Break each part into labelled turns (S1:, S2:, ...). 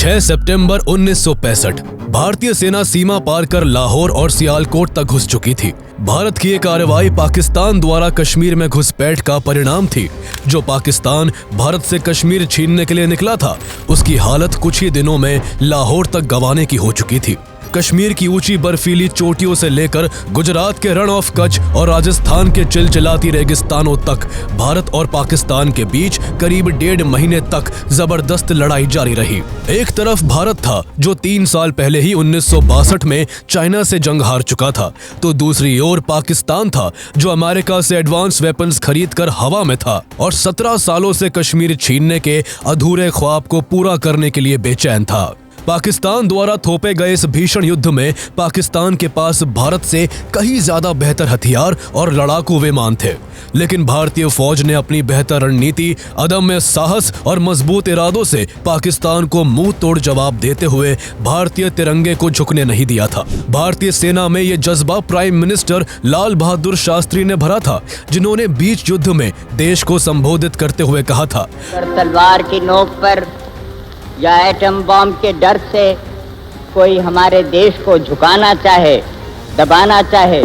S1: 6 सितंबर 1965 भारतीय सेना सीमा पार कर लाहौर और सियालकोट तक घुस चुकी थी। भारत की ये कार्रवाई पाकिस्तान द्वारा कश्मीर में घुसपैठ का परिणाम थी। जो पाकिस्तान भारत से कश्मीर छीनने के लिए निकला था, उसकी हालत कुछ ही दिनों में लाहौर तक गंवाने की हो चुकी थी। कश्मीर की ऊंची बर्फीली चोटियों से लेकर गुजरात के रण ऑफ कच्छ और राजस्थान के चिलचिलाती रेगिस्तानों तक भारत और पाकिस्तान के बीच करीब 1.5 महीने तक जबरदस्त लड़ाई जारी रही। एक तरफ भारत था जो 3 साल पहले ही 1962 में चाइना से जंग हार चुका था, तो दूसरी ओर पाकिस्तान था जो अमेरिका से एडवांस वेपन्स खरीद कर हवा में था और 17 सालों से कश्मीर छीनने के अधूरे ख्वाब को पूरा करने के लिए बेचैन था। पाकिस्तान द्वारा थोपे गए इस भीषण युद्ध में पाकिस्तान के पास भारत से कहीं ज्यादा बेहतर हथियार और लड़ाकू विमान थे, लेकिन भारतीय फौज ने अपनी बेहतर रणनीति, अदम्य साहस और मजबूत इरादों से पाकिस्तान को मुंह तोड़ जवाब देते हुए भारतीय तिरंगे को झुकने नहीं दिया था। भारतीय सेना में ये जज्बा प्राइम मिनिस्टर लाल बहादुर शास्त्री ने भरा था, जिन्होंने बीच युद्ध में देश को संबोधित करते हुए कहा था,
S2: तलवार की नोक पर या एटम बॉम्ब के डर से कोई हमारे देश को झुकाना चाहे, दबाना चाहे,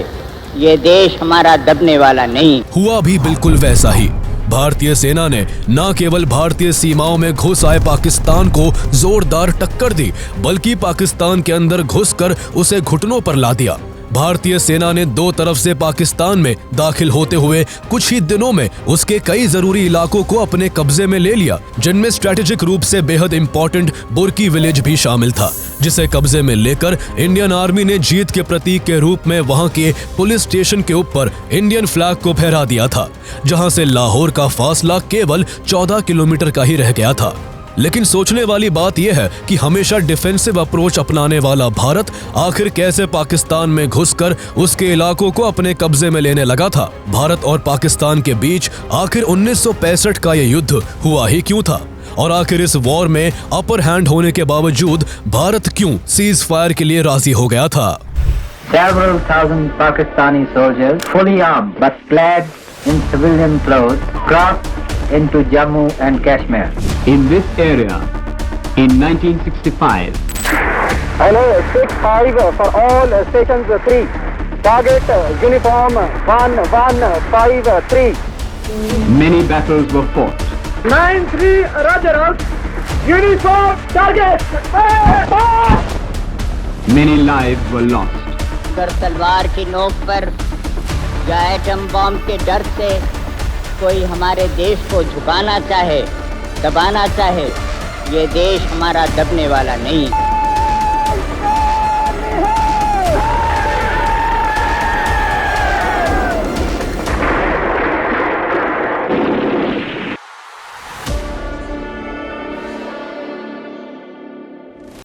S2: ये देश हमारा दबने वाला नहीं।
S1: हुआ भी बिल्कुल वैसा ही। भारतीय सेना ने न केवल भारतीय सीमाओं में घुस आए पाकिस्तान को जोरदार टक्कर दी, बल्कि पाकिस्तान के अंदर घुसकर उसे घुटनों पर ला दिया। भारतीय सेना ने दो तरफ से पाकिस्तान में दाखिल होते हुए कुछ ही दिनों में उसके कई जरूरी इलाकों को अपने कब्जे में ले लिया, जिनमें स्ट्रेटेजिक रूप से बेहद इंपॉर्टेंट बुर्की विलेज भी शामिल था, जिसे कब्जे में लेकर इंडियन आर्मी ने जीत के प्रतीक के रूप में वहां के पुलिस स्टेशन के ऊपर इंडियन फ्लैग को फहरा दिया था, जहां से लाहौर का फासला केवल 14 किलोमीटर का ही रह गया था। लेकिन सोचने वाली बात यह है कि हमेशा डिफेंसिव अप्रोच अपनाने वाला भारत आखिर कैसे पाकिस्तान में घुसकर उसके इलाकों को अपने कब्जे में लेने लगा था। भारत और पाकिस्तान के बीच आखिर 1965 का यह युद्ध हुआ ही क्यों था, और आखिर इस वॉर में अपर हैंड होने के बावजूद भारत क्यों सीज फायर के लिए राजी हो गया था।
S3: Several thousand Pakistani soldiers, fully armed but clad in civilian clothes, crossed into Jammu and Kashmir.
S4: In this area, in 1965.
S5: Hello, 6-5 for all stations 3. Target uniform 1153.
S4: Many battles were fought.
S5: 9-3 Roger. Uniform target.
S4: Many lives were lost.
S2: अगर तलवार की नोक पर या atom bomb के डर से कोई हमारे देश को झुकाना चाहे, दबाना चाहे, ये देश हमारा दबने वाला नहीं।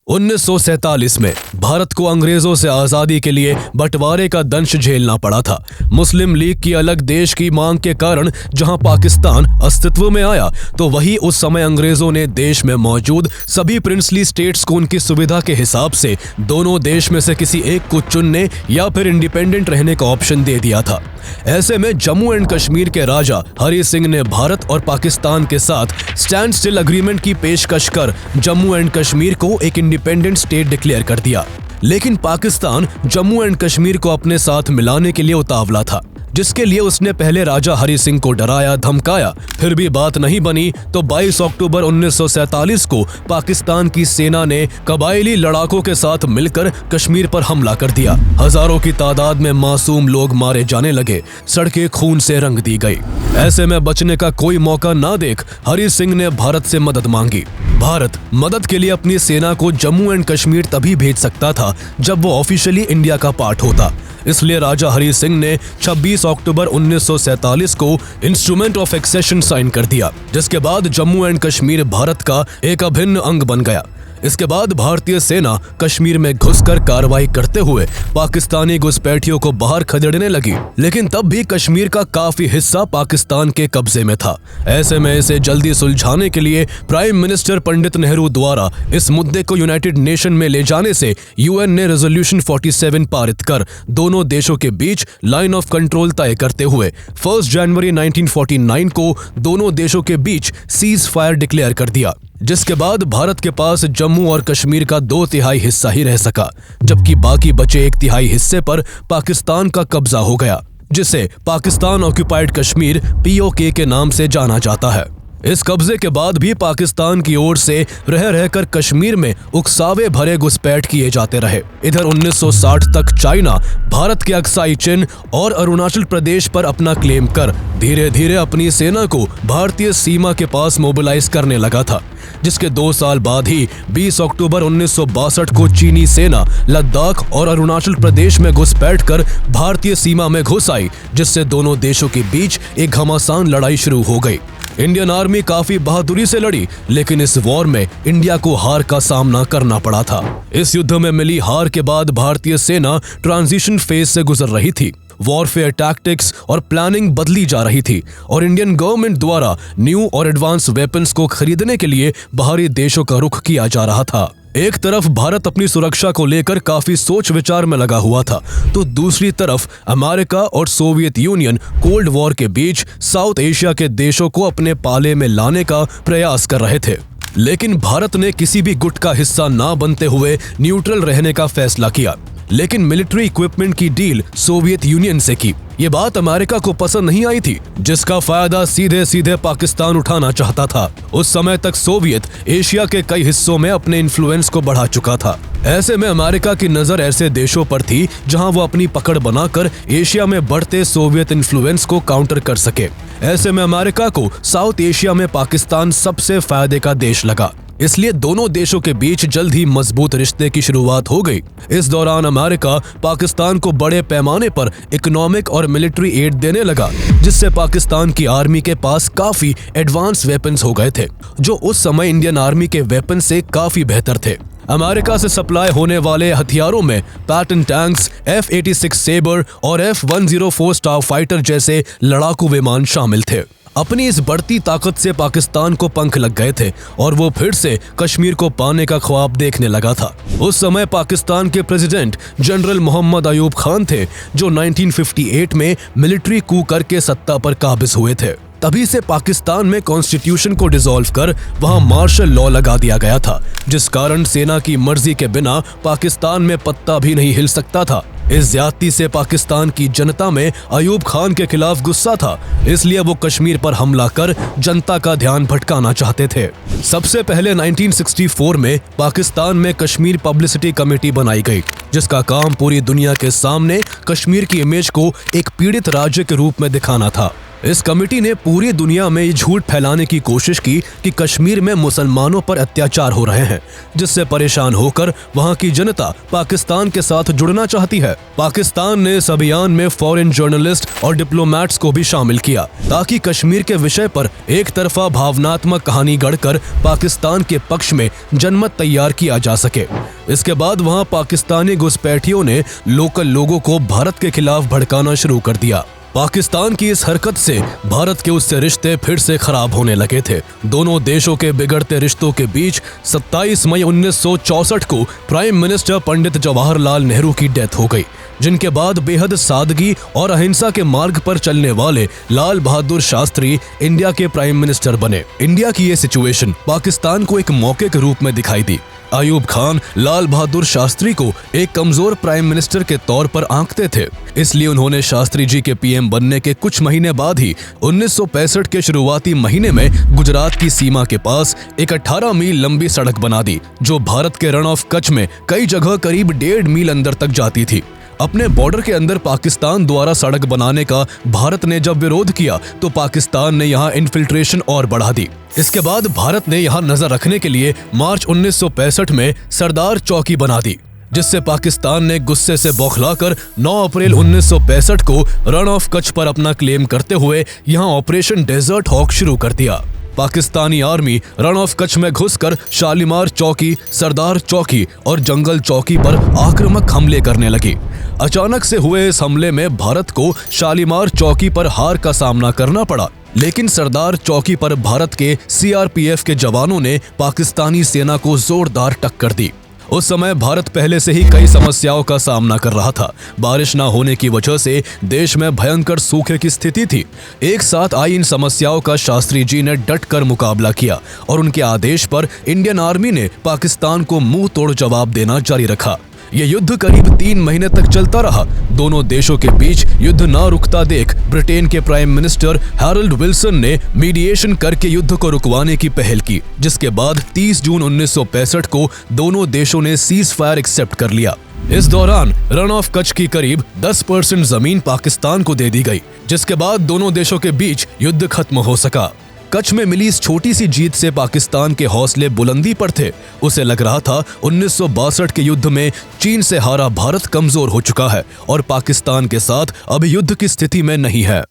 S1: 1947 में भारत को अंग्रेजों से आजादी के लिए बंटवारे का दंश झेलना पड़ा था। मुस्लिम लीग की अलग देश की मांग के कारण जहां पाकिस्तान अस्तित्व में आया, तो वही उस समय अंग्रेजों ने देश में मौजूद सभी प्रिंसली स्टेट्स को उनकी सुविधा के हिसाब से दोनों देश में से किसी एक को चुनने या फिर इंडिपेंडेंट रहने का ऑप्शन दे दिया था। ऐसे में जम्मू एंड कश्मीर के राजा हरि सिंह ने भारत और पाकिस्तान के साथ स्टैंड स्टिल अग्रीमेंट की पेशकश कर जम्मू एंड कश्मीर को एक इंडिपेंडेंट स्टेट डिक्लेयर कर दिया। लेकिन पाकिस्तान जम्मू एंड कश्मीर को अपने साथ मिलाने के लिए उतावला था, जिसके लिए उसने पहले राजा हरि सिंह को डराया धमकाया। फिर भी बात नहीं बनी तो 22 अक्टूबर 1947 को पाकिस्तान की सेना ने कबायली लड़ाकों के साथ मिलकर कश्मीर पर हमला कर दिया। हजारों की तादाद में मासूम लोग मारे जाने लगे, सड़कें खून से रंग दी गई। ऐसे में बचने का कोई मौका ना देख हरि सिंह ने भारत से मदद मांगी। भारत मदद के लिए अपनी सेना को जम्मू एंड कश्मीर तभी भेज सकता था जब वो ऑफिशियली इंडिया का पार्ट होता। इसलिए राजा हरि सिंह ने 26 अक्टूबर 1947 को इंस्ट्रूमेंट ऑफ एक्सेशन साइन कर दिया, जिसके बाद जम्मू एंड कश्मीर भारत का एक अभिन्न अंग बन गया। इसके बाद भारतीय सेना कश्मीर में घुसकर कार्रवाई करते हुए पाकिस्तानी घुसपैठियों को बाहर खदेड़ने लगी, लेकिन तब भी कश्मीर का काफी हिस्सा पाकिस्तान के कब्जे में था। ऐसे में इसे जल्दी सुलझाने के लिए प्राइम मिनिस्टर पंडित नेहरू द्वारा इस मुद्दे को यूनाइटेड नेशन में ले जाने से यूएन ने रेजोल्यूशन 47 पारित कर दोनों देशों के बीच लाइन ऑफ कंट्रोल तय करते हुए 1 जनवरी 1949 को दोनों देशों के बीच सीज फायर डिक्लेयर कर दिया, जिसके बाद भारत के पास जम्मू और कश्मीर का 2/3 हिस्सा ही रह सका, जबकि बाकी बचे 1/3 हिस्से पर पाकिस्तान का कब्जा हो गया, जिसे पाकिस्तान ऑक्यूपाइड कश्मीर POK के नाम से जाना जाता है। इस कब्जे के बाद भी पाकिस्तान की ओर से रह रहकर कश्मीर में उकसावे भरे घुसपैठ किए जाते रहे। इधर 1960 तक चाइना भारत के अक्साई चिन और अरुणाचल प्रदेश पर अपना क्लेम कर धीरे धीरे अपनी सेना को भारतीय सीमा के पास मोबिलाइज करने लगा था, जिसके 2 साल बाद ही 20 अक्टूबर 1962 को चीनी सेना लद्दाख और अरुणाचल प्रदेश में घुसपैठ कर भारतीय सीमा में घुस आई, जिससे दोनों देशों के बीच एक घमासान लड़ाई शुरू हो गई। इंडियन आर्मी काफी बहादुरी से लड़ी, लेकिन इस वॉर में इंडिया को हार का सामना करना पड़ा था। इस युद्ध में मिली हार के बाद भारतीय सेना ट्रांजिशन फेज से गुजर रही थी। वॉरफेयर टैक्टिक्स और प्लानिंग बदली जा रही थी और इंडियन गवर्नमेंट द्वारा न्यू और एडवांस वेपन्स को खरीदने के लिए बाहरी देशों का रुख किया जा रहा था। एक तरफ भारत अपनी सुरक्षा को लेकर काफी सोच विचार में लगा हुआ था, तो दूसरी तरफ अमेरिका और सोवियत यूनियन कोल्ड वॉर के बीच साउथ एशिया के देशों को अपने पाले में लाने का प्रयास कर रहे थे। लेकिन भारत ने किसी भी गुट का हिस्सा ना बनते हुए न्यूट्रल रहने का फैसला किया, लेकिन मिलिट्री इक्विपमेंट की डील सोवियत यूनियन से की। ये बात अमेरिका को पसंद नहीं आई थी, जिसका फायदा सीधे सीधे पाकिस्तान उठाना चाहता था। उस समय तक सोवियत एशिया के कई हिस्सों में अपने इन्फ्लुएंस को बढ़ा चुका था। ऐसे में अमेरिका की नजर ऐसे देशों पर थी जहां वो अपनी पकड़ बनाकर एशिया में बढ़ते सोवियत इन्फ्लुएंस को काउंटर कर सके। ऐसे में अमेरिका को साउथ एशिया में पाकिस्तान सबसे फायदे का देश लगा, इसलिए दोनों देशों के बीच जल्द ही मजबूत रिश्ते की शुरुआत हो गई। इस दौरान अमेरिका पाकिस्तान को बड़े पैमाने पर इकोनॉमिक और मिलिट्री एड देने लगा, जिससे पाकिस्तान की आर्मी के पास काफी एडवांस वेपन्स हो गए थे, जो उस समय इंडियन आर्मी के वेपन से काफी बेहतर थे। अमेरिका से सप्लाई होने वाले हथियारों में पैटर्न टैंक्स, F-86 सेबर और F-104 स्टार फाइटर जैसे लड़ाकू विमान शामिल थे। अपनी इस बढ़ती ताकत से पाकिस्तान को पंख लग गए थे और वो फिर से कश्मीर को पाने का ख्वाब देखने लगा था। उस समय पाकिस्तान के प्रेसिडेंट जनरल मोहम्मद अयूब खान थे, जो 1958 में मिलिट्री कू करके सत्ता पर काबिज हुए थे। तभी से पाकिस्तान में कॉन्स्टिट्यूशन को डिसॉल्व कर वहां मार्शल लॉ लगा दिया गया था, जिस कारण सेना की मर्जी के बिना पाकिस्तान में पत्ता भी नहीं हिल सकता था। इस ज्यादती से पाकिस्तान की जनता में अयूब खान के खिलाफ गुस्सा था, इसलिए वो कश्मीर पर हमला कर जनता का ध्यान भटकाना चाहते थे। सबसे पहले 1964 में पाकिस्तान में कश्मीर पब्लिसिटी कमेटी बनाई गई, जिसका काम पूरी दुनिया के सामने कश्मीर की इमेज को एक पीड़ित राज्य के रूप में दिखाना था। इस कमेटी ने पूरी दुनिया में ये झूठ फैलाने की कोशिश की कि कश्मीर में मुसलमानों पर अत्याचार हो रहे हैं, जिससे परेशान होकर वहां की जनता पाकिस्तान के साथ जुड़ना चाहती है। पाकिस्तान ने इस अभियान में फॉरेन जर्नलिस्ट और डिप्लोमेट्स को भी शामिल किया, ताकि कश्मीर के विषय पर एक तरफा भावनात्मक कहानी गढ़कर पाकिस्तान के पक्ष में जनमत तैयार किया जा सके। इसके बाद वहां पाकिस्तानी घुसपैठियों ने लोकल लोगों को भारत के खिलाफ भड़काना शुरू कर दिया। पाकिस्तान की इस हरकत से भारत के उससे रिश्ते फिर से खराब होने लगे थे। दोनों देशों के बिगड़ते रिश्तों के बीच 27 मई 1964 को प्राइम मिनिस्टर पंडित जवाहरलाल नेहरू की डेथ हो गई, जिनके बाद बेहद सादगी और अहिंसा के मार्ग पर चलने वाले लाल बहादुर शास्त्री इंडिया के प्राइम मिनिस्टर बने। इंडिया की ये सिचुएशन पाकिस्तान को एक मौके के रूप में दिखाई दी। अयूब खान लाल बहादुर शास्त्री को एक कमजोर प्राइम मिनिस्टर के तौर पर आंकते थे, इसलिए उन्होंने शास्त्री जी के पीएम बनने के कुछ महीने बाद ही 1965 के शुरुआती महीने में गुजरात की सीमा के पास एक 18 मील लंबी सड़क बना दी, जो भारत के रण ऑफ कच्छ में कई जगह करीब 1.5 मील अंदर तक जाती थी। अपने बॉर्डर के अंदर पाकिस्तान द्वारा सड़क बनाने का भारत ने जब विरोध किया, तो पाकिस्तान ने यहाँ इन्फिल्ट्रेशन और बढ़ा दी। इसके बाद भारत ने यहाँ नजर रखने के लिए मार्च 1965 में सरदार चौकी बना दी, जिससे पाकिस्तान ने गुस्से से बौखलाकर 9 अप्रैल 1965 को रण ऑफ कच्छ पर अपना क्लेम करते हुए यहाँ ऑपरेशन डेजर्ट हॉक शुरू कर दिया। Pakistani army Rann of Kutch में घुसकर शालीमार चौकी, सरदार चौकी और जंगल चौकी पर आक्रामक हमले करने लगी। अचानक से हुए इस हमले में भारत को शालीमार चौकी पर हार का सामना करना पड़ा, लेकिन सरदार चौकी पर भारत के CRPF के जवानों ने पाकिस्तानी सेना को जोरदार टक्कर दी। उस समय भारत पहले से ही कई समस्याओं का सामना कर रहा था। बारिश न होने की वजह से देश में भयंकर सूखे की स्थिति थी। एक साथ आई इन समस्याओं का शास्त्री जी ने डट कर मुकाबला किया और उनके आदेश पर इंडियन आर्मी ने पाकिस्तान को मुंह तोड़ जवाब देना जारी रखा। ये युद्ध करीब 3 महीने तक चलता रहा। दोनों देशों के बीच युद्ध न रुकता देख ब्रिटेन के प्राइम मिनिस्टर हैरोल्ड विल्सन ने मीडिएशन करके युद्ध को रुकवाने की पहल की, जिसके बाद 30 जून 1965 को दोनों देशों ने सीज फायर एक्सेप्ट कर लिया। इस दौरान रन ऑफ कच्छ की करीब 10% जमीन पाकिस्तान को दे दी गई, जिसके बाद दोनों देशों के बीच युद्ध खत्म हो सका। कच्छ में मिली इस छोटी सी जीत से पाकिस्तान के हौसले बुलंदी पर थे। उसे लग रहा था 1962 के युद्ध में चीन से हारा भारत कमजोर हो चुका है और पाकिस्तान के साथ अब युद्ध की स्थिति में नहीं है।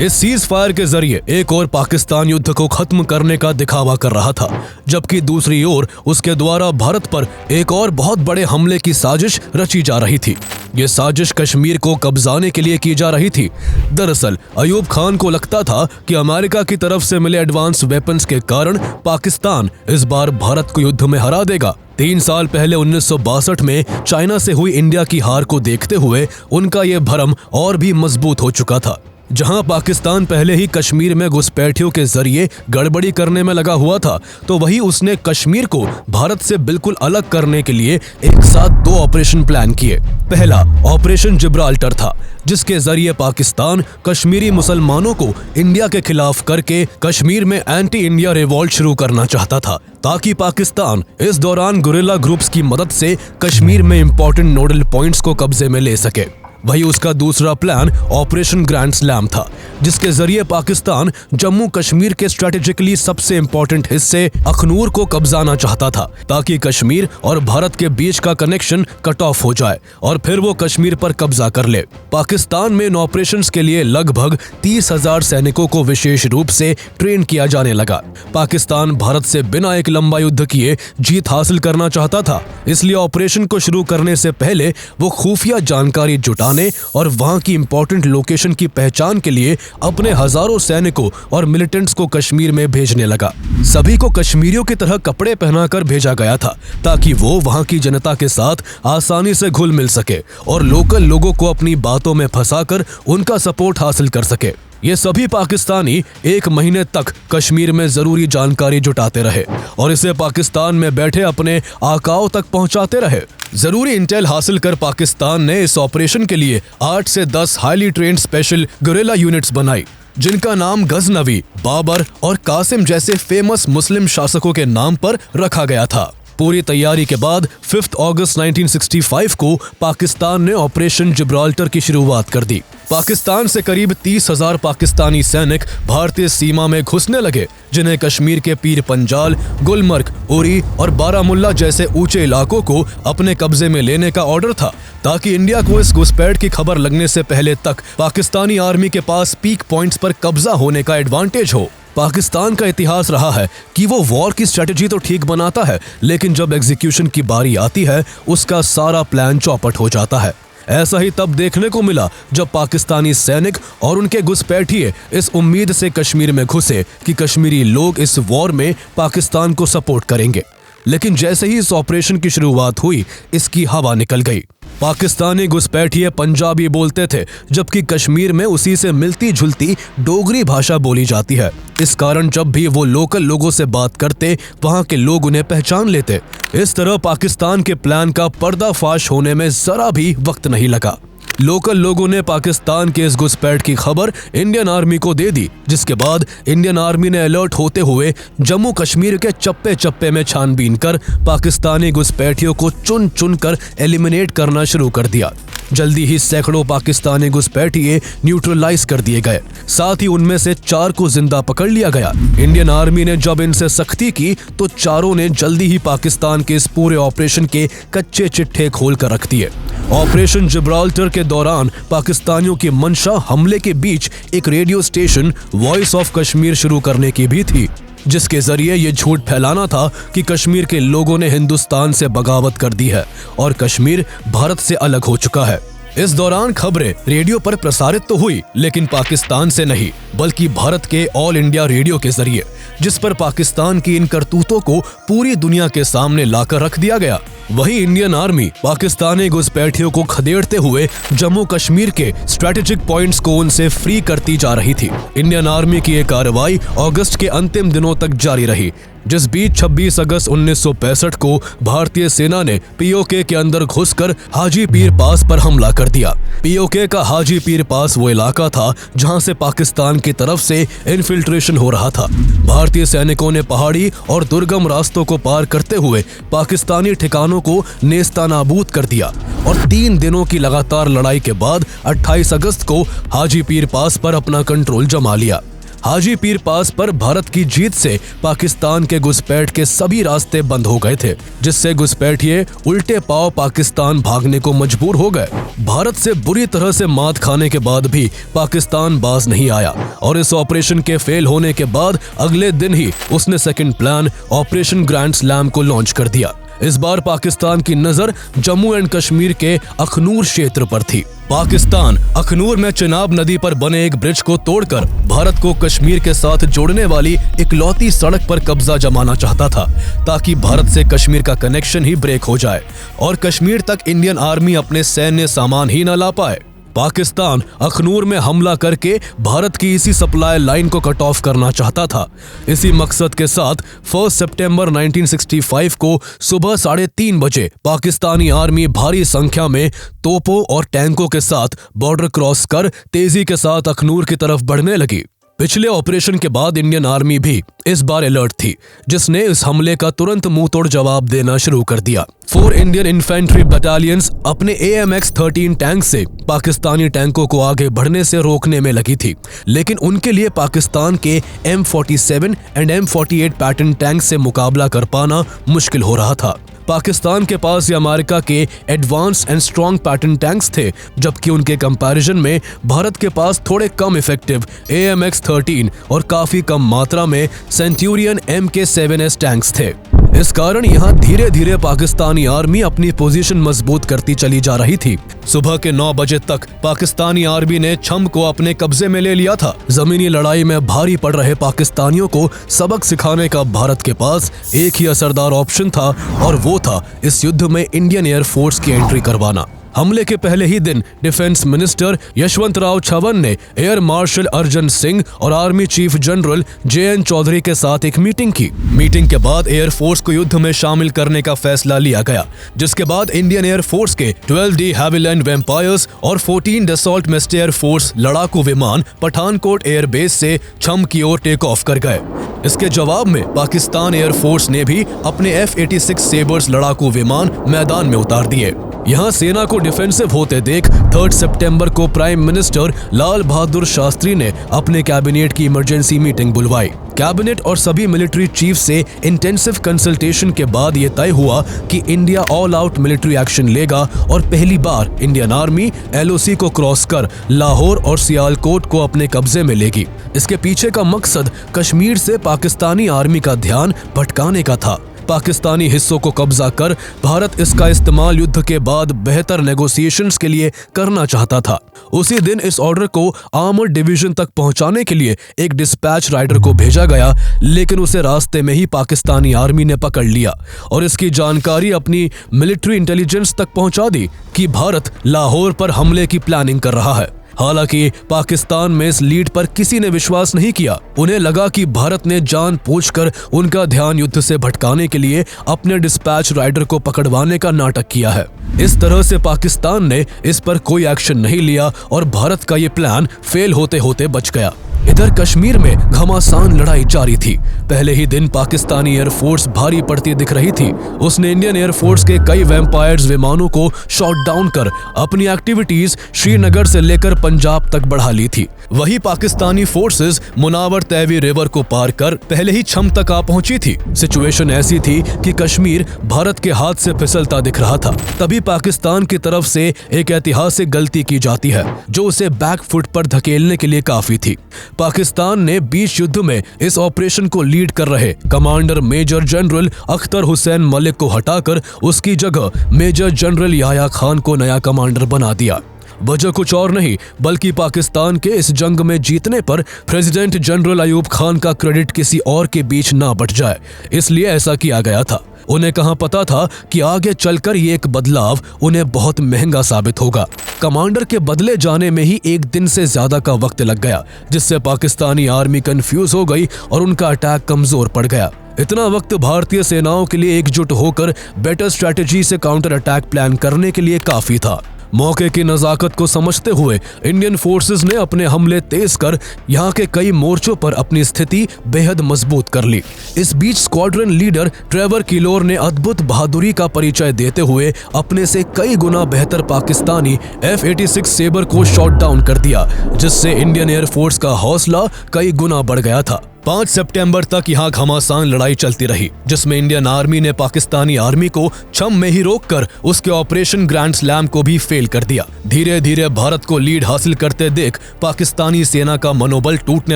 S1: इस सीज फायर के जरिए एक और पाकिस्तान युद्ध को खत्म करने का दिखावा कर रहा था, जबकि दूसरी ओर उसके द्वारा भारत पर एक और बहुत बड़े हमले की साजिश रची जा रही थी। ये साजिश कश्मीर को कब्जाने के लिए की जा रही थी। दरअसल अयूब खान को लगता था कि अमेरिका की तरफ से मिले एडवांस वेपन्स के कारण पाकिस्तान इस बार भारत को युद्ध में हरा देगा। 3 साल पहले 1962 में चाइना से हुई इंडिया की हार को देखते हुए उनका ये भरम और भी मजबूत हो चुका था। जहां पाकिस्तान पहले ही कश्मीर में घुसपैठियों के जरिए गड़बड़ी करने में लगा हुआ था, तो वही उसने कश्मीर को भारत से बिल्कुल अलग करने के लिए एक साथ 2 ऑपरेशन प्लान किए। पहला ऑपरेशन जिब्राल्टर था, जिसके जरिए पाकिस्तान कश्मीरी मुसलमानों को इंडिया के खिलाफ करके कश्मीर में एंटी इंडिया रिवॉल्ट शुरू करना चाहता था, ताकि पाकिस्तान इस दौरान गुरिल्ला ग्रुप्स की मदद से कश्मीर में इंपॉर्टेंट नोडल पॉइंट्स को कब्जे में ले सके। वही उसका दूसरा प्लान ऑपरेशन ग्रैंड स्लैम था, जिसके जरिए पाकिस्तान जम्मू कश्मीर के स्ट्रेटेजिकली सबसे इंपॉर्टेंट हिस्से अखनूर को कब्जाना चाहता था, ताकि कश्मीर और भारत के बीच का कनेक्शन कट ऑफ हो जाए और फिर वो कश्मीर पर कब्जा कर ले। पाकिस्तान में इन ऑपरेशंस के लिए लगभग 30,000 सैनिकों को विशेष रूप से ट्रेन किया जाने लगा। पाकिस्तान भारत से बिना एक लंबा युद्ध किए जीत हासिल करना चाहता था, इसलिए ऑपरेशन को शुरू करने से पहले वो खुफिया जानकारी जुटा और वहां की इंपॉर्टेंट लोकेशन की पहचान के लिए अपने हजारों सैनिकों और मिलिटेंट्स को कश्मीर में भेजने लगा। सभी को कश्मीरियों की तरह कपड़े पहनाकर भेजा गया था, ताकि वो वहां की जनता के साथ आसानी से घुल मिल सके और लोकल लोगों को अपनी बातों में फंसाकर उनका सपोर्ट हासिल कर सके। ये सभी पाकिस्तानी 1 महीने तक कश्मीर में जरूरी जानकारी जुटाते रहे और इसे पाकिस्तान में बैठे अपने आकाओं तक पहुंचाते रहे। जरूरी इंटेल हासिल कर पाकिस्तान ने इस ऑपरेशन के लिए 8 से 10 highly trained special guerrilla units बनाई, जिनका नाम गजनवी, बाबर और कासिम जैसे फेमस मुस्लिम शासकों के नाम पर रखा गया था। पूरी तैयारी के बाद 5 अगस्त 1965 को पाकिस्तान ने ऑपरेशन जिब्राल्टर की शुरुआत कर दी। पाकिस्तान से करीब 30,000 पाकिस्तानी सैनिक भारतीय सीमा में घुसने लगे, जिन्हें कश्मीर के पीर पंजाल, गुलमर्ग, उरी और बारामुल्ला जैसे ऊंचे इलाकों को अपने कब्जे में लेने का ऑर्डर था, ताकि इंडिया को इस घुसपैठ की खबर लगने से पहले तक पाकिस्तानी आर्मी के पास पीक पॉइंट्स पर कब्जा होने का एडवांटेज हो। पाकिस्तान का इतिहास रहा है कि वो वॉर की स्ट्रेटजी तो ठीक बनाता है, लेकिन जब एग्जीक्यूशन की बारी आती है उसका सारा प्लान चौपट हो जाता है। ऐसा ही तब देखने को मिला जब पाकिस्तानी सैनिक और उनके घुसपैठिए इस उम्मीद से कश्मीर में घुसे कि कश्मीरी लोग इस वॉर में पाकिस्तान को सपोर्ट करेंगे, लेकिन जैसे ही इस ऑपरेशन की शुरुआत हुई इसकी हवा निकल गई। पाकिस्तानी घुसपैठिए पंजाबी बोलते थे, जबकि कश्मीर में उसी से मिलती जुलती डोगरी भाषा बोली जाती है। इस कारण जब भी वो लोकल लोगों से बात करते वहां के लोग उन्हें पहचान लेते। इस तरह पाकिस्तान के प्लान का पर्दाफाश होने में जरा भी वक्त नहीं लगा। लोकल लोगों ने पाकिस्तान के इस घुसपैठ की खबर इंडियन आर्मी को दे दी, जिसके बाद इंडियन आर्मी ने अलर्ट होते हुए जम्मू कश्मीर के चप्पे चप्पे में छानबीन कर पाकिस्तानी घुसपैठियों को चुन चुन कर एलिमिनेट करना शुरू कर दिया। जल्दी ही सैकड़ों पाकिस्तानी घुसपैठिए न्यूट्रलाइज कर दिए गए, साथ ही उनमें से 4 को जिंदा पकड़ लिया गया। इंडियन आर्मी ने जब इनसे सख्ती की तो चारों ने जल्दी ही पाकिस्तान के इस पूरे ऑपरेशन के कच्चे चिट्ठे खोल कर रख दिए। ऑपरेशन जिब्राल्टर के दौरान पाकिस्तानियों की मंशा हमले के बीच एक radio station voice of Kashmir शुरू करने की भी थी, जिसके जरिए ये झूठ फैलाना था कि कश्मीर के लोगों ने हिंदुस्तान से बगावत कर दी है और कश्मीर भारत से अलग हो चुका है। इस दौरान खबरें रेडियो पर प्रसारित तो हुई, लेकिन पाकिस्तान से नहीं बल्कि भारत के ऑल इंडिया रेडियो के जरिए, जिस पर पाकिस्तान की इन करतूतों को पूरी दुनिया के सामने लाकर रख दिया गया। वही इंडियन आर्मी पाकिस्तानी घुसपैठियों को खदेड़ते हुए जम्मू कश्मीर के स्ट्रेटेजिक पॉइंट्स को उनसे फ्री करती जा रही थी। इंडियन आर्मी की ये कार्रवाई अगस्त के अंतिम दिनों तक जारी रही, जिस बीच 26 अगस्त 1965 को भारतीय सेना ने पीओके के अंदर घुसकर हाजी पीर पास पर हमला कर दिया। पीओके का हाजी पीर पास वो इलाका था जहां से पाकिस्तान की तरफ से इन्फिल्ट्रेशन हो रहा था। भारतीय सैनिकों ने पहाड़ी और दुर्गम रास्तों को पार करते हुए पाकिस्तानी ठिकानों को नेस्तानाबूद कर दिया और 3 दिनों की लगातार लड़ाई के बाद 28 अगस्त को हाजी पीर पास पर अपना कंट्रोल जमा लिया। हाजी पीर पास पर भारत की जीत से पाकिस्तान के घुसपैठ के सभी रास्ते बंद हो गए थे, जिससे घुसपैठिए उल्टे पांव पाकिस्तान भागने को मजबूर हो गए। भारत से बुरी तरह से मात खाने के बाद भी पाकिस्तान बाज नहीं आया और इस ऑपरेशन के फेल होने के बाद अगले दिन ही उसने second plan operation grand slam को लॉन्च कर दिया। इस बार पाकिस्तान की नजर जम्मू एंड कश्मीर के अखनूर क्षेत्र पर थी। पाकिस्तान अखनूर में चिनाब नदी पर बने एक ब्रिज को तोड़कर भारत को कश्मीर के साथ जोड़ने वाली इकलौती सड़क पर कब्जा जमाना चाहता था, ताकि भारत से कश्मीर का कनेक्शन ही ब्रेक हो जाए और कश्मीर तक इंडियन आर्मी अपने सैन्य सामान ही न ला पाए। पाकिस्तान अखनूर में हमला करके भारत की इसी सप्लाई लाइन को कट ऑफ करना चाहता था। इसी मकसद के साथ 1 सितंबर 1965 को सुबह 3:30 बजे पाकिस्तानी आर्मी भारी संख्या में तोपों और टैंकों के साथ बॉर्डर क्रॉस कर तेजी के साथ अखनूर की तरफ बढ़ने लगी। पिछले ऑपरेशन के बाद इंडियन आर्मी भी इस बार अलर्ट थी, जिसने इस हमले का तुरंत मुंह तोड़ जवाब देना शुरू कर दिया। 4 इंडियन इन्फेंट्री बटालियंस अपने AMX-13 टैंक से पाकिस्तानी टैंकों को आगे बढ़ने से रोकने में लगी थी, लेकिन उनके लिए पाकिस्तान के M47 and M48 Patton tank से मुकाबला कर पाना मुश्किल हो रहा था। पाकिस्तान के पास ये अमेरिका के advance and strong pattern tanks थे, जबकि उनके कंपैरिजन में भारत के पास थोड़े कम इफेक्टिव AMX-13 और काफी कम मात्रा में सेंचुरियन MK7S टैंक्स थे। इस कारण यहाँ धीरे धीरे पाकिस्तानी आर्मी अपनी पोजीशन मजबूत करती चली जा रही थी। सुबह के 9 बजे तक पाकिस्तानी आर्मी ने छम को अपने कब्जे में ले लिया था। जमीनी लड़ाई में भारी पड़ रहे पाकिस्तानियों को सबक सिखाने का भारत के पास एक ही असरदार ऑप्शन था, और वो था इस युद्ध में इंडियन एयरफोर्स की एंट्री करवाना। हमले के पहले ही दिन डिफेंस मिनिस्टर यशवंतराव चव्हाण ने एयर मार्शल अर्जन सिंह और army chief general JN Chaudhari के साथ एक मीटिंग की। मीटिंग के बाद एयरफोर्स को युद्ध में शामिल करने का फैसला लिया गया, जिसके बाद इंडियन एयरफोर्स के 12D हैविलैंड वेम्पायर्स और 14 डसॉल्ट मेस्टेयर फोर्स लड़ाकू विमान पठानकोट एयरबेस से छम की ओर टेक ऑफ कर गए। इसके जवाब में पाकिस्तान एयरफोर्स ने भी अपने F-86 सेबर्स लड़ाकू विमान मैदान में उतार दिए। यहाँ सेना को डिफेंसिव होते देख 3 सितंबर को प्राइम मिनिस्टर लाल बहादुर शास्त्री ने अपने कैबिनेट की इमरजेंसी मीटिंग बुलवाई। कैबिनेट और सभी मिलिट्री चीफ से इंटेंसिव कंसल्टेशन के बाद ये तय हुआ कि India all out military action लेगा और पहली बार इंडियन आर्मी LOC को क्रॉस कर लाहौर और सियालकोट को अपने कब्जे में लेगी। इसके पीछे का मकसद कश्मीर से पाकिस्तानी आर्मी का ध्यान भटकाने का था। पाकिस्तानी हिस्सों को कब्जा कर भारत इसका इस्तेमाल युद्ध के बाद बेहतर नेगोशिएशंस के लिए करना चाहता था। उसी दिन इस ऑर्डर को आर्मर्ड डिवीजन तक पहुंचाने के लिए एक डिस्पैच राइडर को भेजा गया, लेकिन उसे रास्ते में ही पाकिस्तानी आर्मी ने पकड़ लिया और इसकी जानकारी अपनी मिलिट्री इंटेलिजेंस तक पहुंचा दी कि भारत लाहौर पर हमले की प्लानिंग कर रहा है। हालांकि पाकिस्तान में इस लीड पर किसी ने विश्वास नहीं किया। उन्हें लगा कि भारत ने जानबूझकर उनका ध्यान युद्ध से भटकाने के लिए अपने डिस्पैच राइडर को पकड़वाने का नाटक किया है। इस तरह से पाकिस्तान ने इस पर कोई एक्शन नहीं लिया और भारत का ये प्लान फेल होते होते बच गया। इधर कश्मीर में घमासान लड़ाई जारी थी। पहले ही दिन पाकिस्तानी एयरफोर्स भारी पड़ती दिख रही थी। उसने इंडियन एयरफोर्स के कई वैम्पायर्स विमानों को शॉट डाउन कर अपनी एक्टिविटीज श्रीनगर से लेकर पंजाब तक बढ़ा ली थी। वही पाकिस्तानी फोर्सेस मुनावर तैवी रिवर को पार कर पहले ही छम तक आ पहुंची थी। सिचुएशन ऐसी थी कि कश्मीर भारत के हाथ से फिसलता दिख रहा था। तभी पाकिस्तान की तरफ से एक ऐतिहासिक गलती की जाती है, जो उसे बैक फुट पर धकेलने के लिए काफी थी। पाकिस्तान ने बीच युद्ध में इस ऑपरेशन को लीड कर रहे commander major general Akhtar Hussain Malik को हटाकर उसकी जगह मेजर जनरल याह्या खान को नया कमांडर बना दिया। वजह कुछ और नहीं बल्कि पाकिस्तान के इस जंग में जीतने पर प्रेसिडेंट जनरल अयूब खान का क्रेडिट किसी और के बीच ना बट जाए, इसलिए ऐसा किया गया था। उन्हें कहां पता था कि आगे चलकर ये एक बदलाव उन्हें बहुत महंगा साबित होगा। कमांडर के बदले जाने में ही एक दिन से ज्यादा का वक्त लग गया, जिससे पाकिस्तानी आर्मी कंफ्यूज हो गई और उनका अटैक कमजोर पड़ गया। इतना वक्त भारतीय सेनाओं के लिए एकजुट होकर बेटर स्ट्रेटेजी से काउंटर अटैक प्लान करने के लिए काफी था। मौके की नजाकत को समझते हुए इंडियन फोर्सेस ने अपने हमले तेज कर यहाँ के कई मोर्चों पर अपनी स्थिति बेहद मजबूत कर ली। इस बीच स्क्वाड्रन लीडर ट्रेवर किलोर ने अद्भुत बहादुरी का परिचय देते हुए अपने से कई गुना बेहतर पाकिस्तानी F-86 सेबर को शॉट डाउन कर दिया, जिससे इंडियन एयरफोर्स का हौसला कई गुना बढ़ गया था। 5 सितंबर तक यहाँ घमासान लड़ाई चलती रही, जिसमें इंडियन आर्मी ने पाकिस्तानी आर्मी को छम में ही रोककर उसके ऑपरेशन ग्रैंड स्लैम को भी फेल कर दिया। धीरे धीरे भारत को लीड हासिल करते देख पाकिस्तानी सेना का मनोबल टूटने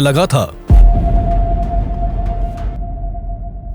S1: लगा था।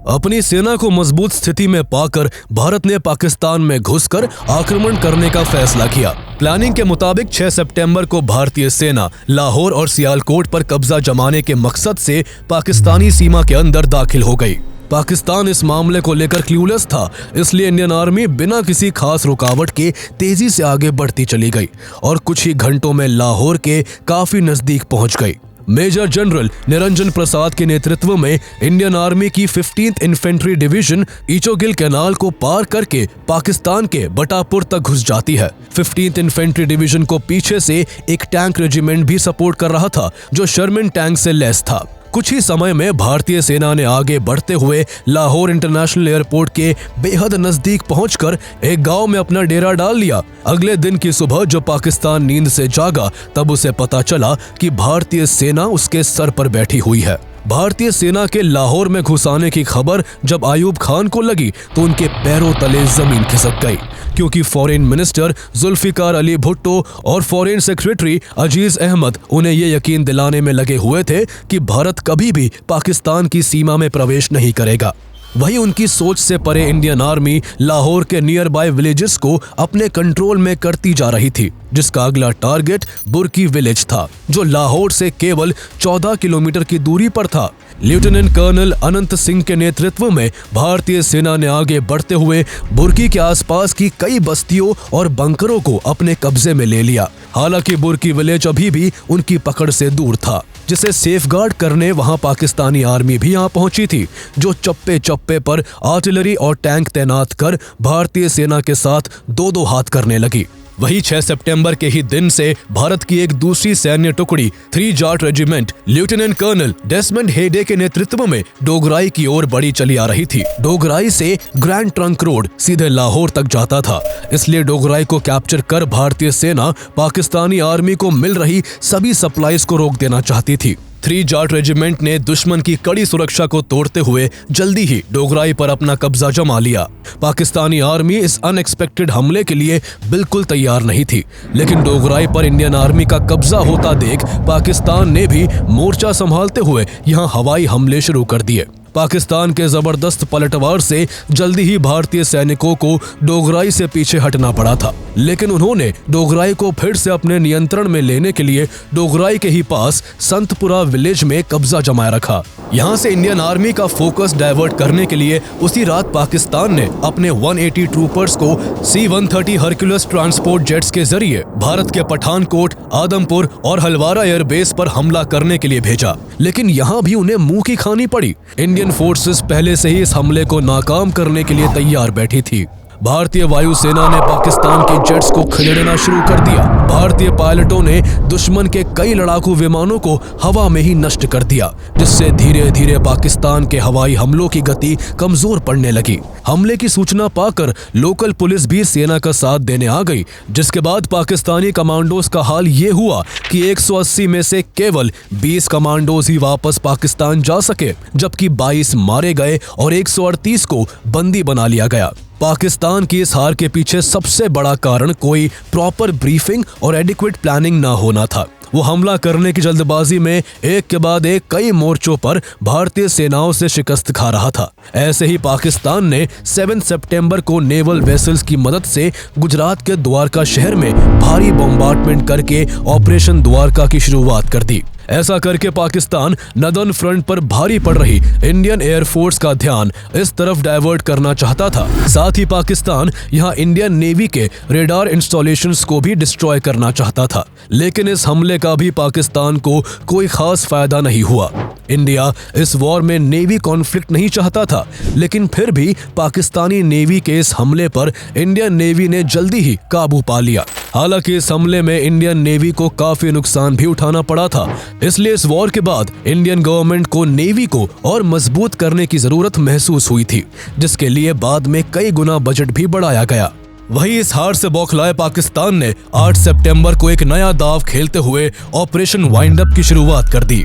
S1: अपनी सेना को मजबूत स्थिति में पाकर भारत ने पाकिस्तान में घुसकर आक्रमण करने का फैसला किया। प्लानिंग के मुताबिक 6 सितंबर को भारतीय सेना लाहौर और सियालकोट पर कब्जा जमाने के मकसद से पाकिस्तानी सीमा के अंदर दाखिल हो गई। पाकिस्तान इस मामले को लेकर क्लूलेस था, इसलिए इंडियन आर्मी बिना किसी खास रुकावट के तेजी से आगे बढ़ती चली गई और कुछ ही घंटों में लाहौर के काफी नजदीक पहुंच गई। मेजर जनरल निरंजन प्रसाद के नेतृत्व में इंडियन आर्मी की 15th इन्फेंट्री डिवीजन इचोगिल कैनाल को पार करके पाकिस्तान के बटापुर तक घुस जाती है। 15th इन्फेंट्री डिवीजन को पीछे से एक टैंक रेजिमेंट भी सपोर्ट कर रहा था, जो शर्मन टैंक से लैस था। कुछ ही समय में भारतीय सेना ने आगे बढ़ते हुए लाहौर इंटरनेशनल एयरपोर्ट के बेहद नजदीक पहुंचकर एक गांव में अपना डेरा डाल लिया। अगले दिन की सुबह जब पाकिस्तान नींद से जागा, तब उसे पता चला कि भारतीय सेना उसके सर पर बैठी हुई है। भारतीय सेना के लाहौर में घुस आने की खबर जब अयूब खान को लगी तो उनके पैरों तले जमीन खिसक गई, क्योंकि फॉरेन मिनिस्टर जुल्फिकार अली भुट्टो और फॉरेन सेक्रेटरी अजीज अहमद उन्हें ये यकीन दिलाने में लगे हुए थे कि भारत कभी भी पाकिस्तान की सीमा में प्रवेश नहीं करेगा। वही उनकी सोच से परे इंडियन आर्मी लाहौर के नियर बाय विलेजेस को अपने कंट्रोल में करती जा रही थी, जिसका अगला टारगेट बुर्की विलेज था, जो लाहौर से केवल 14 किलोमीटर की दूरी पर था। लेफ्टिनेंट कर्नल अनंत सिंह के नेतृत्व में भारतीय सेना ने आगे बढ़ते हुए बुर्की के आसपास की कई बस्तियों और बंकरों को अपने कब्जे में ले लिया। हालांकि बुर्की विलेज अभी भी उनकी पकड़ से दूर था, जिसे सेफगार्ड करने वहां पाकिस्तानी आर्मी भी यहां पहुंची थी, जो चप्पे चप्पे पर आर्टिलरी और टैंक तैनात कर भारतीय सेना के साथ दो हाथ करने लगी। वही 6 सितंबर के ही दिन से भारत की एक दूसरी सैन्य टुकड़ी 3 Jat regiment lieutenant colonel Desmond Hayde के नेतृत्व में डोगराई की ओर बढ़ी चली आ रही थी। डोगराई से ग्रैंड ट्रंक रोड सीधे लाहौर तक जाता था, इसलिए डोगराई को कैप्चर कर भारतीय सेना पाकिस्तानी आर्मी को मिल रही सभी सप्लाईज को रोक देना चाहती थी। 3 जाट रेजिमेंट ने दुश्मन की कड़ी सुरक्षा को तोड़ते हुए जल्दी ही डोगराई पर अपना कब्जा जमा लिया। पाकिस्तानी आर्मी इस अनएक्सपेक्टेड हमले के लिए बिल्कुल तैयार नहीं थी, लेकिन डोगराई पर इंडियन आर्मी का कब्जा होता देख पाकिस्तान ने भी मोर्चा संभालते हुए यहां हवाई हमले शुरू कर दिए। पाकिस्तान के जबरदस्त पलटवार से जल्दी ही भारतीय सैनिकों को डोगराई से पीछे हटना पड़ा था, लेकिन उन्होंने डोगराई को फिर से अपने नियंत्रण में लेने के लिए डोगराई के ही पास संतपुरा विलेज में कब्जा जमाए रखा। यहाँ से इंडियन आर्मी का फोकस डाइवर्ट करने के लिए उसी रात पाकिस्तान ने अपने 180 ट्रूपर्स को C-130 हरक्यूलस ट्रांसपोर्ट जेट्स के जरिए भारत के पठानकोट, आदमपुर और हलवारा एयरबेस पर हमला करने के लिए भेजा, लेकिन यहाँ भी उन्हें मुंह की खानी पड़ी। इंडियन फोर्सेस पहले से ही इस हमले को नाकाम करने के लिए तैयार बैठी थी। भारतीय वायुसेना ने पाकिस्तान के जेट्स को खदेड़ना शुरू कर दिया। भारतीय पायलटों ने दुश्मन के कई लड़ाकू विमानों को हवा में ही नष्ट कर दिया, जिससे धीरे धीरे पाकिस्तान के हवाई हमलों की गति कमजोर पड़ने लगी। हमले की सूचना पाकर लोकल पुलिस भी सेना का साथ देने आ गई, जिसके बाद पाकिस्तानी कमांडोज का हाल ये हुआ कि 180 में से केवल 20 कमांडोज ही वापस पाकिस्तान जा सके, जबकि 22 मारे गए और 138 को बंदी बना लिया गया। पाकिस्तान की इस हार के पीछे सबसे बड़ा कारण कोई प्रॉपर ब्रीफिंग और एडिक्वेट प्लानिंग ना होना था। वो हमला करने की जल्दबाजी में एक के बाद एक कई मोर्चों पर भारतीय सेनाओं से शिकस्त खा रहा था। ऐसे ही पाकिस्तान ने 7 सितंबर को नेवल वेसल्स की मदद से गुजरात के द्वारका शहर में भारी बॉम्बार्डमेंट करके ऑपरेशन द्वारका की शुरुआत कर दी। ऐसा करके पाकिस्तान नदर्न फ्रंट पर भारी पड़ रही इंडियन एयरफोर्स का ध्यान इस तरफ डाइवर्ट करना चाहता था। साथ ही पाकिस्तान यहां इंडियन नेवी के रेडार इंस्टॉलेशंस को भी डिस्ट्रॉय करना चाहता था। लेकिन इस हमले का भी पाकिस्तान को कोई खास फायदा नहीं हुआ। इंडिया इस वॉर में नेवी कॉन्फ्लिक्ट नहीं चाहता था, लेकिन फिर भी पाकिस्तानी नेवी के इस हमले पर इंडियन नेवी ने जल्दी ही काबू पा लिया। हालांकि इस हमले में इंडियन नेवी को काफी नुकसान भी उठाना पड़ा था। इसलिए इस वॉर के बाद इंडियन गवर्नमेंट को नेवी को और मजबूत करने की जरूरत महसूस हुई थी, जिसके लिए बाद में कई गुना बजट भी बढ़ाया गया। वहीं इस हार से बौखलाए पाकिस्तान ने 8 सितंबर को एक नया दांव खेलते हुए ऑपरेशन वाइंड अप की शुरुआत कर दी।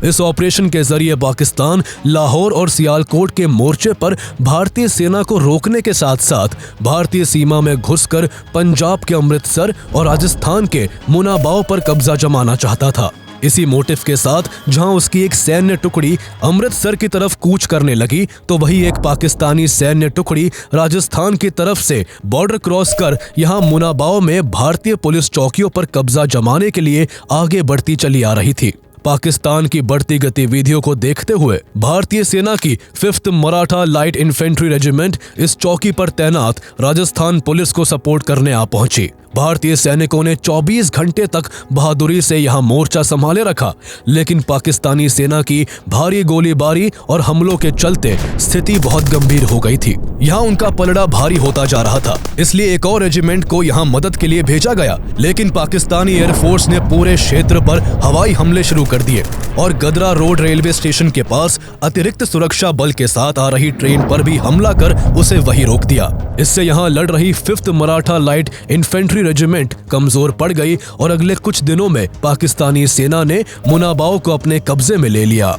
S1: इस ऑपरेशन के जरिए पाकिस्तान लाहौर और सियालकोट के मोर्चे पर भारतीय सेना को रोकने के साथ साथ भारतीय सीमा में घुसकर पंजाब के अमृतसर और राजस्थान के मुनाबाव पर कब्जा जमाना चाहता था। इसी मोटिव के साथ जहां उसकी एक सैन्य टुकड़ी अमृतसर की तरफ कूच करने लगी, तो वही एक पाकिस्तानी सैन्य टुकड़ी राजस्थान की तरफ से बॉर्डर क्रॉस कर यहां मुनाबाव में भारतीय पुलिस चौकियों पर कब्जा जमाने के लिए आगे बढ़ती चली आ रही थी। पाकिस्तान की बढ़ती गतिविधियों को देखते हुए भारतीय सेना की 5th Maratha light infantry regiment इस चौकी पर तैनात राजस्थान पुलिस को सपोर्ट करने आ पहुंची। भारतीय सैनिकों ने 24 घंटे तक बहादुरी से यहां मोर्चा संभाले रखा, लेकिन पाकिस्तानी सेना की भारी गोलीबारी और हमलों के चलते स्थिति बहुत गंभीर हो गई थी। यहां उनका पलड़ा भारी होता जा रहा था, इसलिए एक और रेजिमेंट को यहां मदद के लिए भेजा गया। लेकिन पाकिस्तानी एयरफोर्स ने पूरे क्षेत्र पर हवाई हमले शुरू कर दिए और गदरा रोड रेलवे स्टेशन के पास अतिरिक्त सुरक्षा बल के साथ आ रही ट्रेन पर भी हमला कर उसे वहीं रोक दिया। इससे यहां लड़ रही 5th Maratha light infantry regiment कमजोर पड़ गई और अगले कुछ दिनों में पाकिस्तानी सेना ने मुनाबाव को अपने कब्जे में ले लिया।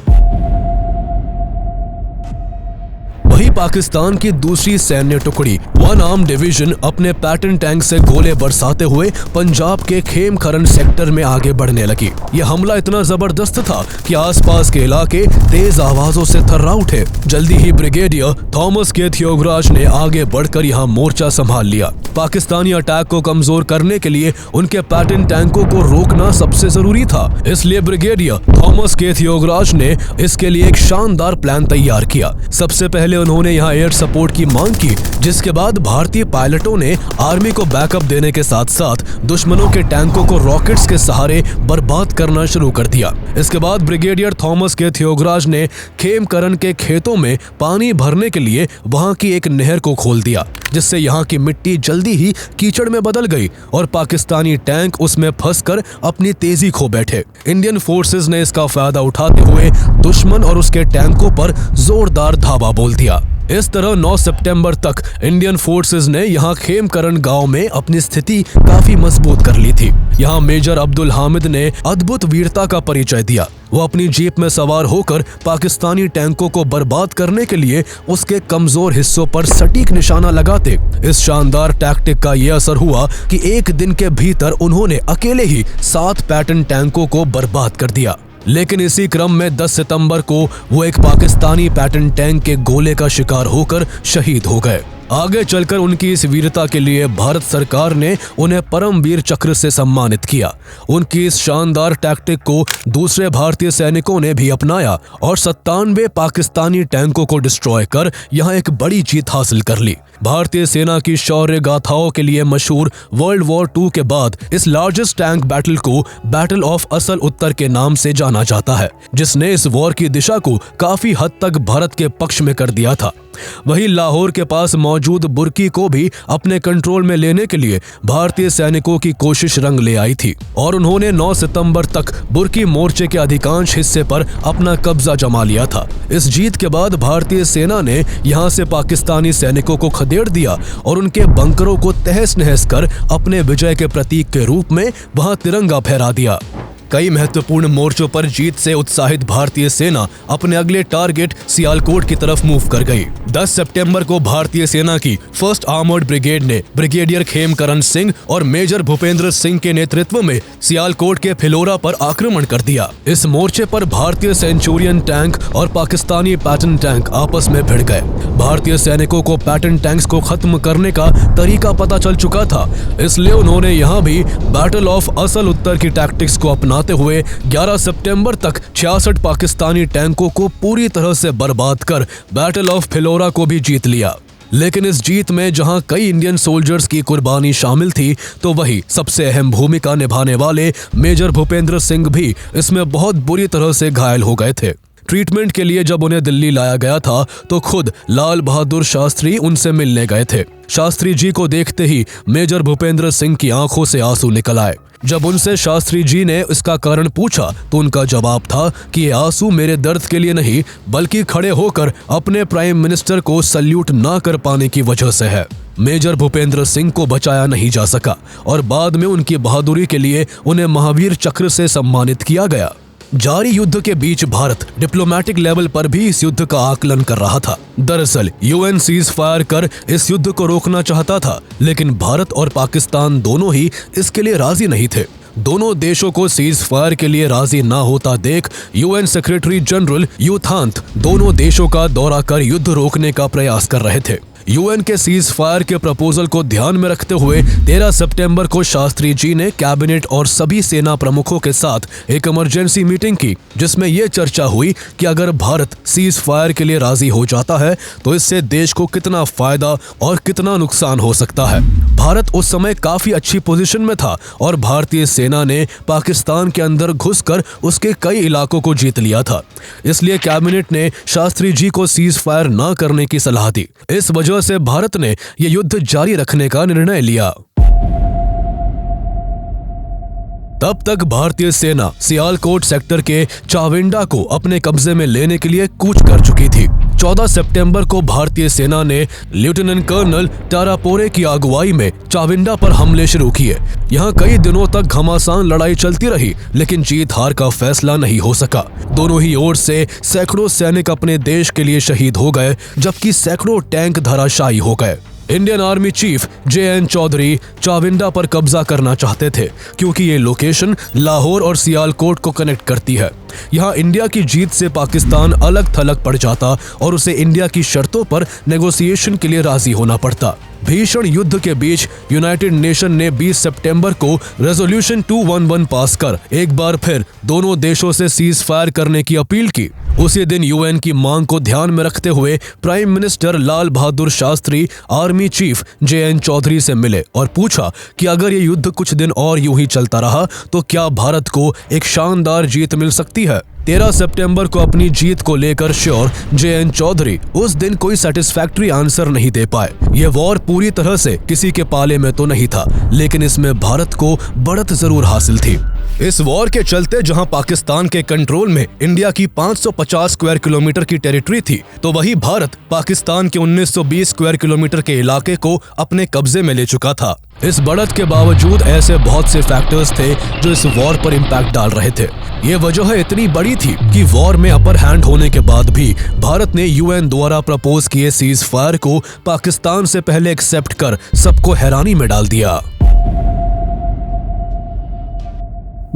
S1: वही पाकिस्तान की दूसरी सैन्य टुकड़ी 1 आर्म डिवीजन अपने पैटर्न टैंक से गोले बरसाते हुए पंजाब के खेमखरन सेक्टर में आगे बढ़ने लगी। यह हमला इतना जबरदस्त था कि आसपास के इलाके तेज आवाजों से थर्रा उठे। जल्दी ही ब्रिगेडियर थॉमस के थियोगराज ने आगे बढ़कर यहां मोर्चा संभाल लिया। पाकिस्तानी अटैक को कमजोर करने के लिए उनके पैटर्न टैंकों को रोकना सबसे जरूरी था। इसलिए ब्रिगेडियर थॉमस के थियोगराज ने इसके लिए एक शानदार प्लान तैयार किया। सबसे पहले उन्होंने यहां एयर सपोर्ट की मांग की, जिसके बाद भारतीय पायलटों ने आर्मी को बैकअप देने के साथ साथ दुश्मनों के टैंकों को रॉकेट्स के सहारे बर्बाद करना शुरू कर दिया। इसके बाद ब्रिगेडियर थॉमस के थियोगराज ने खेमकरन के खेतों में पानी भरने के लिए वहां की एक नहर को खोल दिया, जिससे यहां की मिट्टी जल्दी ही कीचड़ में बदल गई और पाकिस्तानी टैंक उसमें फंसकर अपनी तेजी खो बैठे। इंडियन फोर्सेस ने इसका फायदा उठाते हुए दुश्मन और उसके टैंकों पर जोरदार धावा बोल दिया। इस तरह 9 सितंबर तक इंडियन फोर्सेस ने यहां खेमकरन गांव में अपनी स्थिति काफी मजबूत कर ली थी। यहां मेजर अब्दुल हामिद ने अद्भुत वीरता का परिचय दिया। वो अपनी जीप में सवार होकर पाकिस्तानी टैंकों को बर्बाद करने के लिए उसके कमजोर हिस्सों पर सटीक निशाना लगाते। इस शानदार टैक्टिक का यह असर हुआ कि एक दिन के भीतर उन्होंने अकेले ही 7 पैटर्न टैंकों को बर्बाद कर दिया। लेकिन इसी क्रम में 10 सितंबर को वो एक पाकिस्तानी पैटर्न टैंक के गोले का शिकार होकर शहीद हो गए। आगे चलकर उनकी इस वीरता के लिए भारत सरकार ने उन्हें परमवीर चक्र से सम्मानित किया। उनकी इस शानदार टैक्टिक को दूसरे भारतीय सैनिकों ने भी अपनाया और 97 पाकिस्तानी टैंकों को डिस्ट्रॉय कर यहां एक बड़ी जीत हासिल कर ली। भारतीय सेना की शौर्य गाथाओं के लिए मशहूर वर्ल्ड वॉर 2 के बाद इस लार्जेस्ट टैंक बैटल को बैटल ऑफ असल उत्तर के नाम से जाना जाता है, जिसने इस वॉर की दिशा को काफी हद तक भारत के पक्ष में कर दिया था। वहीं लाहौर के पास मौजूद बुर्की को भी अपने कंट्रोल में लेने के लिए भारतीय सैनिकों की कोशिश रंग ले आई थी और उन्होंने 9 सितंबर तक बुर्की मोर्चे के अधिकांश हिस्से पर अपना कब्जा जमा लिया था। इस जीत के बाद भारतीय सेना ने यहां से पाकिस्तानी सैनिकों को खदेड़ दिया और उनके बंकरों को तहस नहस कर अपने विजय के प्रतीक के रूप में वहां तिरंगा फहरा दिया। कई महत्वपूर्ण मोर्चों पर जीत से उत्साहित भारतीय सेना अपने अगले टारगेट सियालकोट की तरफ मूव कर गई। 10 सितंबर को भारतीय सेना की फर्स्ट आर्मर्ड ब्रिगेड ने ब्रिगेडियर खेमकरण सिंह और मेजर भूपेंद्र सिंह के नेतृत्व में सियालकोट के फिलौरा पर आक्रमण कर दिया। इस मोर्चे पर भारतीय सेंचुरियन टैंक और पाकिस्तानी पैटर्न टैंक आपस में भिड़ गए। भारतीय सैनिकों को पैटर्न टैंक्स को खत्म करने का तरीका पता चल चुका था, इसलिए उन्होंने यहाँ भी बैटल ऑफ असल उत्तर की टैक्टिक्स को अपनाते हुए 11 सितंबर तक 66 पाकिस्तानी टैंकों को पूरी तरह से बर्बाद कर बैटल ऑफ फिलौरा को भी जीत लिया। लेकिन इस जीत में जहां कई इंडियन सोल्जर्स की कुर्बानी शामिल थी, तो वही सबसे अहम भूमिका निभाने वाले मेजर भूपेंद्र सिंह भी इसमें बहुत बुरी तरह से घायल हो गए थे। ट्रीटमेंट के लिए जब उन्हें दिल्ली लाया गया था तो खुद लाल बहादुर शास्त्री उनसे मिलने गए थे। शास्त्री जी को देखते ही मेजर भूपेंद्र सिंह की आंखों से आंसू निकल आए। जब उनसे शास्त्री जी ने इसका कारण पूछा तो उनका जवाब था कि ये आंसू मेरे दर्द के लिए नहीं, बल्कि खड़े होकर अपने प्राइम मिनिस्टर को सल्यूट ना कर पाने की वजह से है। मेजर भूपेंद्र सिंह को बचाया नहीं जा सका और बाद में उनकी बहादुरी के लिए उन्हें महावीर चक्र से सम्मानित किया गया। जारी युद्ध के बीच भारत डिप्लोमेटिक लेवल पर भी इस युद्ध का आकलन कर रहा था। दरअसल यूएन सीज फायर कर इस युद्ध को रोकना चाहता था, लेकिन भारत और पाकिस्तान दोनों ही इसके लिए राजी नहीं थे। दोनों देशों को सीज फायर के लिए राजी ना होता देख यूएन सेक्रेटरी जनरल यू थांट दोनों देशों का दौरा कर युद्ध रोकने का प्रयास कर रहे थे। यूएन के सीज फायर के प्रपोजल को ध्यान में रखते हुए 13 सितंबर को शास्त्री जी ने कैबिनेट और सभी सेना प्रमुखों के साथ एक इमरजेंसी मीटिंग की, जिसमें यह चर्चा हुई कि अगर भारत सीज फायर के लिए राजी हो जाता है तो इससे देश को कितना फायदा और कितना नुकसान हो सकता है। भारत उस समय काफी अच्छी पोजीशन में था और भारतीय सेना ने पाकिस्तान के अंदर घुसकर उसके कई इलाकों को जीत लिया था। इसलिए कैबिनेट ने शास्त्री जी को सीज फायर न करने की सलाह दी। इस वजह से भारत ने यह युद्ध जारी रखने का निर्णय लिया। तब तक भारतीय सेना सियालकोट सेक्टर के चाविंडा को अपने कब्जे में लेने के लिए कूच कर चुकी थी। 14 सितंबर को भारतीय सेना ने लेफ्टिनेंट कर्नल टारापोरे की अगुवाई में चाविंडा पर हमले शुरू किए। यहाँ कई दिनों तक घमासान लड़ाई चलती रही, लेकिन जीत हार का फैसला नहीं हो सका। दोनों ही ओर से सैकड़ों सैनिक अपने देश के लिए शहीद हो गए, जबकि सैकड़ों टैंक धराशायी हो गए। Indian army chief JN Chaudhuri Chawinda पर कब्जा करना चाहते थे, क्योंकि ये लोकेशन लाहौर और सियालकोट को कनेक्ट करती है। यहाँ इंडिया की जीत से पाकिस्तान अलग थलग पड़ जाता और उसे इंडिया की शर्तों पर नेगोशिएशन के लिए राजी होना पड़ता। भीषण युद्ध के बीच यूनाइटेड नेशन ने 20 सितंबर को रेजोल्यूशन 211 पास कर एक बार फिर दोनों देशों से सीज फायर करने की अपील की। उसी दिन यूएन की मांग को ध्यान में रखते हुए prime minister Lal Bahadur Shastri army chief JN Chaudhuri से मिले और पूछा कि अगर ये युद्ध कुछ दिन और यूं ही चलता रहा तो क्या भारत को एक शानदार जीत मिल सकती है। 13 सितंबर को अपनी जीत को लेकर श्योर JN चौधरी उस दिन कोई सेटिस्फैक्टरी आंसर नहीं दे पाए। ये वॉर पूरी तरह से किसी के पाले में तो नहीं था, लेकिन इसमें भारत को बढ़त जरूर हासिल थी। इस वॉर के चलते जहां पाकिस्तान के कंट्रोल में इंडिया की 550 स्क्वायर किलोमीटर की टेरिटरी थी, तो वही भारत पाकिस्तान के 1920 स्क्वायर किलोमीटर के इलाके को अपने कब्जे में ले चुका था। इस बढ़त के बावजूद ऐसे बहुत से फैक्टर्स थे जो इस वॉर पर इम्पैक्ट डाल रहे थे। ये वजह इतनी बड़ी थी कि वॉर में अपर हैंड होने के बाद भी भारत ने यूएन द्वारा प्रपोज किए सीज फायर को पाकिस्तान से पहले एक्सेप्ट कर सबको हैरानी में डाल दिया।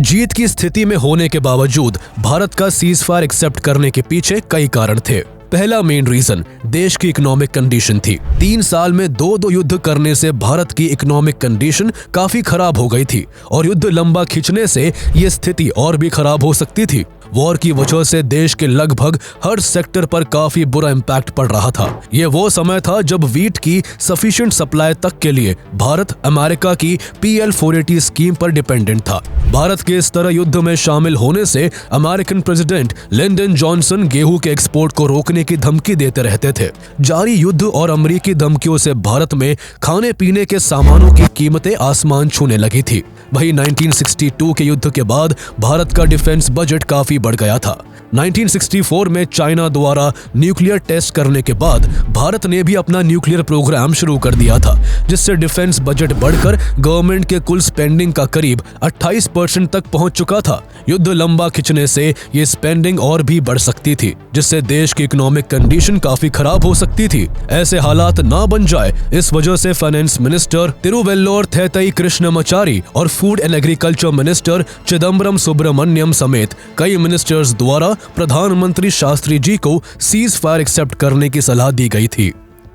S1: जीत की स्थिति में होने के बावजूद भारत का सीज फायर एक्सेप्ट करने के पीछे कई कारण थे। पहला मेन रीजन देश की इकोनॉमिक कंडीशन थी। 3 साल में दो युद्ध करने से भारत की इकोनॉमिक कंडीशन काफी खराब हो गई थी और युद्ध लंबा खिंचने से ये स्थिति और भी खराब हो सकती थी। वॉर की वजह से देश के लगभग हर सेक्टर पर काफी बुरा इम्पैक्ट पड़ रहा था। ये वो समय था जब वीट की सफिशिएंट सप्लाई तक के लिए भारत अमेरिका की PL-480 स्कीम पर डिपेंडेंट था। भारत के इस तरह युद्ध में शामिल होने से अमेरिकन प्रेसिडेंट लिंडन जॉनसन गेहूं के एक्सपोर्ट को रोकने करने की धमकी देते रहते थे। जारी युद्ध और अमेरिकी धमकियों से भारत में खाने पीने के सामानों की कीमतें आसमान छूने लगी थी। वहीं 1962 के युद्ध के बाद भारत का डिफेंस बजट काफी बढ़ गया था। 1964 में चाइना द्वारा न्यूक्लियर टेस्ट करने के बाद भारत ने भी अपना न्यूक्लियर प्रोग्राम शुरू कर दिया था, जिससे डिफेंस बजट बढ़कर गवर्नमेंट के कुल स्पेंडिंग का करीब 28% तक पहुंच चुका था। युद्ध लंबा खिंचने से ये स्पेंडिंग और भी बढ़ सकती थी, जिससे देश की इकोनॉमिक कंडीशन काफी खराब हो सकती थी। ऐसे हालात ना बन जाए, इस वजह से फाइनेंस मिनिस्टर तिरुवेल्लोर थैतई कृष्णमचारी और food and agriculture minister Chidambaram Subramaniam समेत कई मिनिस्टर्स द्वारा प्रधानमंत्री शास्त्री जी को सीज फायर एक्सेप्ट करने की सलाह दी गई थी।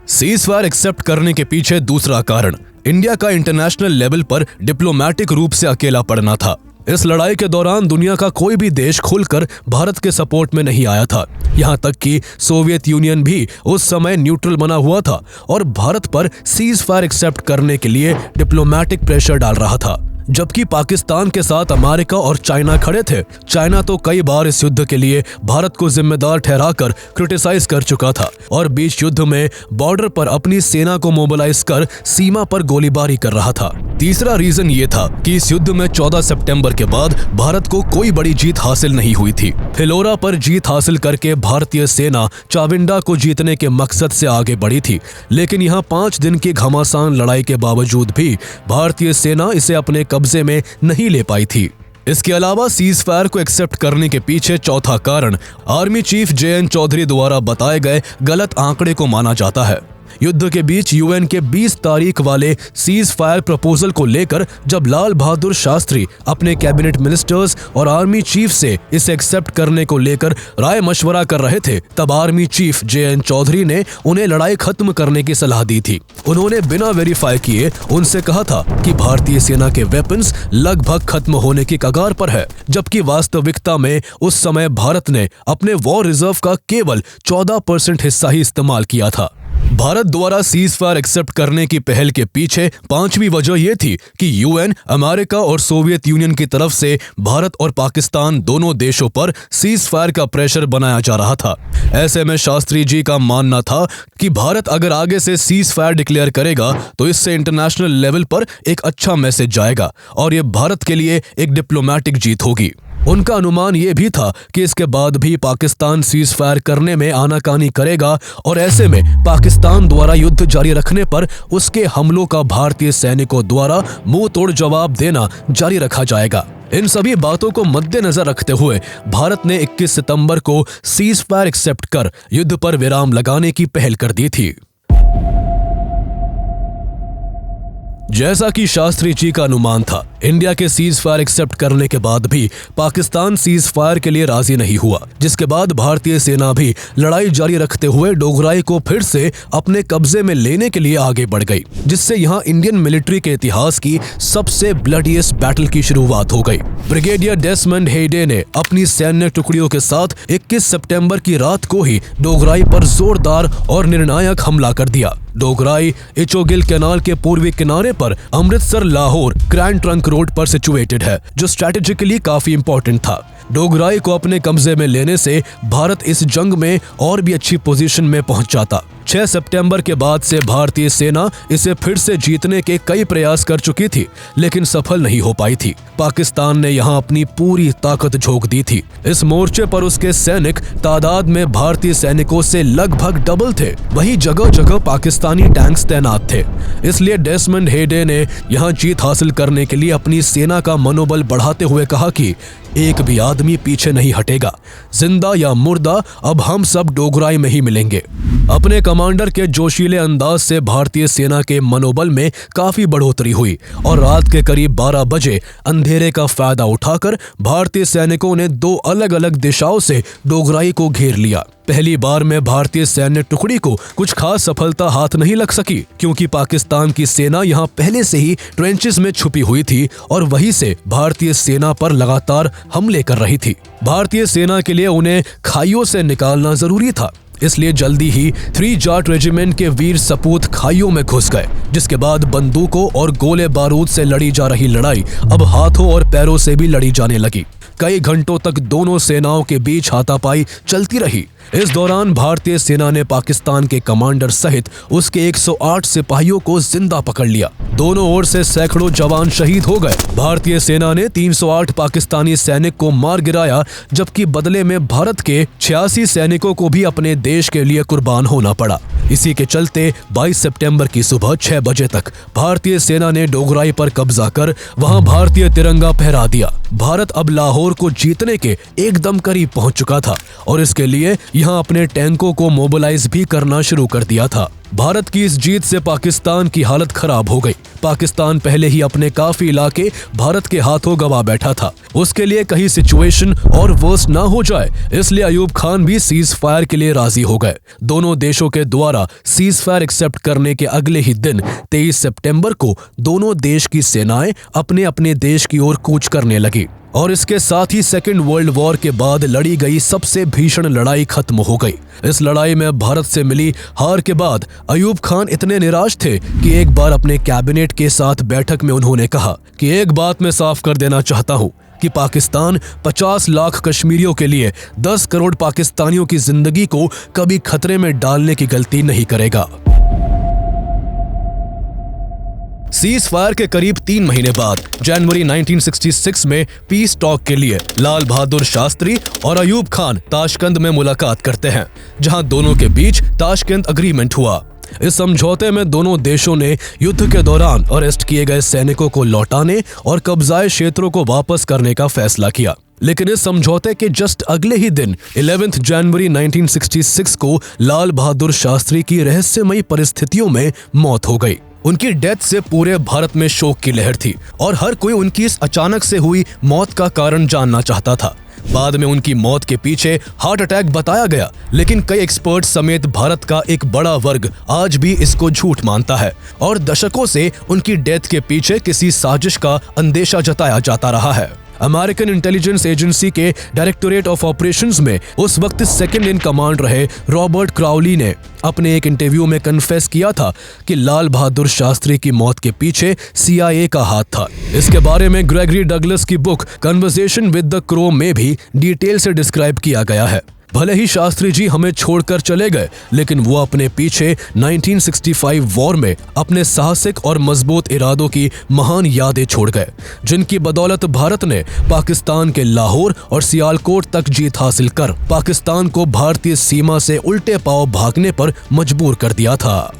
S1: सीज फायर एक्सेप्ट करने के पीछे दूसरा कारण इंडिया का इंटरनेशनल लेवल पर डिप्लोमेटिक रूप से अकेला पड़ना था। इस लड़ाई के दौरान दुनिया का कोई भी देश खुलकर भारत के सपोर्ट में नहीं आया था। यहाँ तक कि सोवियत यूनियन भी उस समय न्यूट्रल बना हुआ था और भारत पर सीज फायर एक्सेप्ट करने के लिए डिप्लोमेटिक प्रेशर डाल रहा था। जबकि पाकिस्तान के साथ अमेरिका और चाइना खड़े थे। चाइना तो कई बार इस युद्ध के लिए भारत को जिम्मेदार ठहराकर क्रिटिसाइज कर चुका था और बीच युद्ध में बॉर्डर पर अपनी सेना को मोबिलाइज कर सीमा पर गोलीबारी कर रहा था। तीसरा रीजन ये था कि इस युद्ध में 14 सितंबर के बाद भारत को कोई बड़ी जीत हासिल नहीं हुई थी। फिलौरा पर जीत हासिल करके भारतीय सेना चाविंडा को जीतने के मकसद से आगे बढ़ी थी, लेकिन यहाँ 5 दिन की घमासान लड़ाई के बावजूद भी भारतीय सेना इसे अपने कब्जे में नहीं ले पाई थी। इसके अलावा सीज फायर को एक्सेप्ट करने के पीछे चौथा कारण आर्मी चीफ JN चौधरी द्वारा बताए गए गलत आंकड़े को माना जाता है। युद्ध के बीच UN के 20 तारीख वाले सीज फायर प्रपोजल को लेकर जब लाल बहादुर शास्त्री अपने कैबिनेट मिनिस्टर्स और आर्मी चीफ से इसे एक्सेप्ट करने को लेकर राय मशवरा कर रहे थे, तब आर्मी चीफ JN चौधरी ने उन्हें लड़ाई खत्म करने की सलाह दी थी। उन्होंने बिना वेरीफाई किए उनसे कहा था कि भारतीय सेना के वेपन्स लगभग खत्म होने की कगार पर है, जबकि वास्तविकता में उस समय भारत ने अपने वॉर रिजर्व का केवल 14% हिस्सा ही इस्तेमाल किया था। भारत द्वारा सीज फायर एक्सेप्ट करने की पहल के पीछे पांचवी वजह यह थी कि UN, अमेरिका और सोवियत यूनियन की तरफ से भारत और पाकिस्तान दोनों देशों पर सीज फायर का प्रेशर बनाया जा रहा था। ऐसे में शास्त्री जी का मानना था कि भारत अगर आगे से सीज फायर डिक्लेयर करेगा तो इससे इंटरनेशनल लेवल पर एक अच्छा मैसेज जाएगा और ये भारत के लिए एक डिप्लोमेटिक जीत होगी। उनका अनुमान यह भी था कि इसके बाद भी पाकिस्तान सीज फायर करने में आनाकानी करेगा और ऐसे में पाकिस्तान द्वारा युद्ध जारी रखने पर उसके हमलों का भारतीय सैनिकों द्वारा मुंह तोड़ जवाब देना जारी रखा जाएगा। इन सभी बातों को मद्देनजर रखते हुए भारत ने 21 सितंबर को सीज फायर एक्सेप्ट कर युद्ध पर विराम लगाने की पहल कर दी थी। जैसा कि शास्त्री जी का अनुमान था, इंडिया के सीज फायर एक्सेप्ट करने के बाद भी पाकिस्तान सीज फायर के लिए राजी नहीं हुआ, जिसके बाद भारतीय सेना भी लड़ाई जारी रखते हुए डोगराई को फिर से अपने कब्जे में लेने के लिए आगे बढ़ गई, जिससे यहाँ इंडियन मिलिट्री के इतिहास की सबसे ब्लडीएस्ट बैटल की शुरुआत हो गई। ब्रिगेडियर डेसमंड हेडे ने अपनी सैन्य टुकड़ियों के साथ 21 सितंबर की रात को ही डोगराई पर जोरदार और निर्णायक हमला कर दिया। डोगराई इचोगिल कैनाल के पूर्वी किनारे पर Amritsar Lahore grand trunk road पर सिचुएटेड है, जो स्ट्रैटेजिकली काफी इंपॉर्टेंट था। डोगराई को अपने कब्जे में लेने से भारत इस जंग में और भी अच्छी पोजीशन में पहुंच जाता। 6 सितंबर के बाद से भारतीय सेना इसे फिर से जीतने के कई प्रयास कर चुकी थी, लेकिन सफल नहीं हो पाई थी। पाकिस्तान ने यहां अपनी पूरी ताकत झोंक दी थी। इस मोर्चे पर उसके सैनिक तादाद में भारतीय सैनिकों से लगभग डबल थे। वहीं जगह जगह पाकिस्तानी टैंक्स तैनात थे। इसलिए डेसमंड हेडे ने यहां जीत हासिल करने के लिए अपनी सेना का मनोबल बढ़ाते हुए कहा कि एक भी आदमी पीछे नहीं हटेगा, जिंदा या मुर्दा अब हम सब डोगराई में ही मिलेंगे। अपने कमांडर के जोशीले अंदाज से भारतीय सेना के मनोबल में काफी बढ़ोतरी हुई और रात के करीब 12 बजे अंधेरे का फायदा उठाकर भारतीय सैनिकों ने 2 अलग अलग दिशाओं से डोगराई को घेर लिया। पहली बार में भारतीय सैन्य टुकड़ी को कुछ खास सफलता हाथ नहीं लग सकी, क्योंकि पाकिस्तान की सेना यहां पहले से ही ट्रेंचेस में छुपी हुई थी और वहीं से भारतीय सेना पर लगातार हमले कर रही थी। भारतीय सेना के लिए उन्हें खाइयों से निकालना जरूरी था, इसलिए जल्दी ही 3 जाट रेजिमेंट के वीर सपूत खाइयों में घुस गए, जिसके बाद बंदूकों और गोले बारूद से लड़ी जा रही लड़ाई अब हाथों और पैरों से भी लड़ी जाने लगी। कई घंटों तक दोनों सेनाओं के बीच हाथापाई चलती रही। इस दौरान भारतीय सेना ने पाकिस्तान के कमांडर सहित उसके 108 सिपाहियों को जिंदा पकड़ लिया। दोनों ओर से सैकड़ों जवान शहीद हो गए। भारतीय सेना ने 308 पाकिस्तानी सैनिक को मार गिराया, जबकि बदले में भारत के 86 सैनिकों को भी अपने देश के लिए कुर्बान होना पड़ा। इसी के चलते 22 सितंबर की सुबह 6 बजे तक भारतीय सेना ने डोगराई पर कब्जा कर वहां भारतीय तिरंगा फहरा दिया। भारत अब लाहौर को जीतने के एकदम करीब पहुंच चुका था और इसके लिए यहां अपने टैंकों को मोबिलाइज भी करना शुरू कर दिया था। भारत की इस जीत से पाकिस्तान की हालत खराब हो गई। पाकिस्तान पहले ही अपने काफी इलाके भारत के हाथों गवा बैठा था। उसके लिए कहीं सिचुएशन और वर्स ना हो जाए, इसलिए अयूब खान भी सीज फायर के लिए राजी हो गए। दोनों देशों के द्वारा सीज फायर एक्सेप्ट करने के अगले ही दिन 23 सितंबर को दोनों देश की सेनाएं अपने अपने देश की ओर कूच करने लगी और इसके साथ ही सेकेंड वर्ल्ड वॉर के बाद लड़ी गई सबसे भीषण लड़ाई खत्म हो गई। इस लड़ाई में भारत से मिली हार के बाद अयूब खान इतने निराश थे कि एक बार अपने कैबिनेट के साथ बैठक में उन्होंने कहा कि एक बात मैं साफ कर देना चाहता हूं कि पाकिस्तान 50 लाख कश्मीरियों के लिए 10 करोड़ पाकिस्तानियों की जिंदगी को कभी खतरे में डालने की गलती नहीं करेगा। सीज फायर के करीब 3 महीने बाद जनवरी 1966 में पीस टॉक के लिए लाल बहादुर शास्त्री और अयूब खान ताशकंद में मुलाकात करते हैं, जहां दोनों के बीच ताशकंद एग्रीमेंट हुआ। इस समझौते में दोनों देशों ने युद्ध के दौरान अरेस्ट किए गए सैनिकों को लौटाने और कब्जाए क्षेत्रों को वापस करने का फैसला किया। लेकिन इस समझौते के जस्ट अगले ही दिन 11 जनवरी 1966 को लाल बहादुर शास्त्री की रहस्यमयी परिस्थितियों में मौत हो गई। उनकी डेथ से पूरे भारत में शोक की लहर थी और हर कोई उनकी इस अचानक से हुई मौत का कारण जानना चाहता था। बाद में उनकी मौत के पीछे हार्ट अटैक बताया गया, लेकिन कई एक्सपर्ट समेत भारत का एक बड़ा वर्ग आज भी इसको झूठ मानता है और दशकों से उनकी डेथ के पीछे किसी साजिश का अंदेशा जताया जाता रहा है। अमेरिकन इंटेलिजेंस एजेंसी के डायरेक्टोरेट ऑफ ऑपरेशंस में उस वक्त सेकंड इन कमांड रहे रॉबर्ट क्राउली ने अपने एक इंटरव्यू में कन्फेस किया था कि लाल बहादुर शास्त्री की मौत के पीछे CIA का हाथ था। इसके बारे में ग्रेगरी डगलस की book conversation with the crow में भी डिटेल से डिस्क्राइब किया गया है। भले ही शास्त्री जी हमें छोड़कर चले गए, लेकिन वो अपने पीछे 1965 वॉर में अपने साहसिक और मजबूत इरादों की महान यादें छोड़ गए, जिनकी बदौलत भारत ने पाकिस्तान के लाहौर और सियालकोट तक जीत हासिल कर पाकिस्तान को भारतीय सीमा से उल्टे पांव भागने पर मजबूर कर दिया था।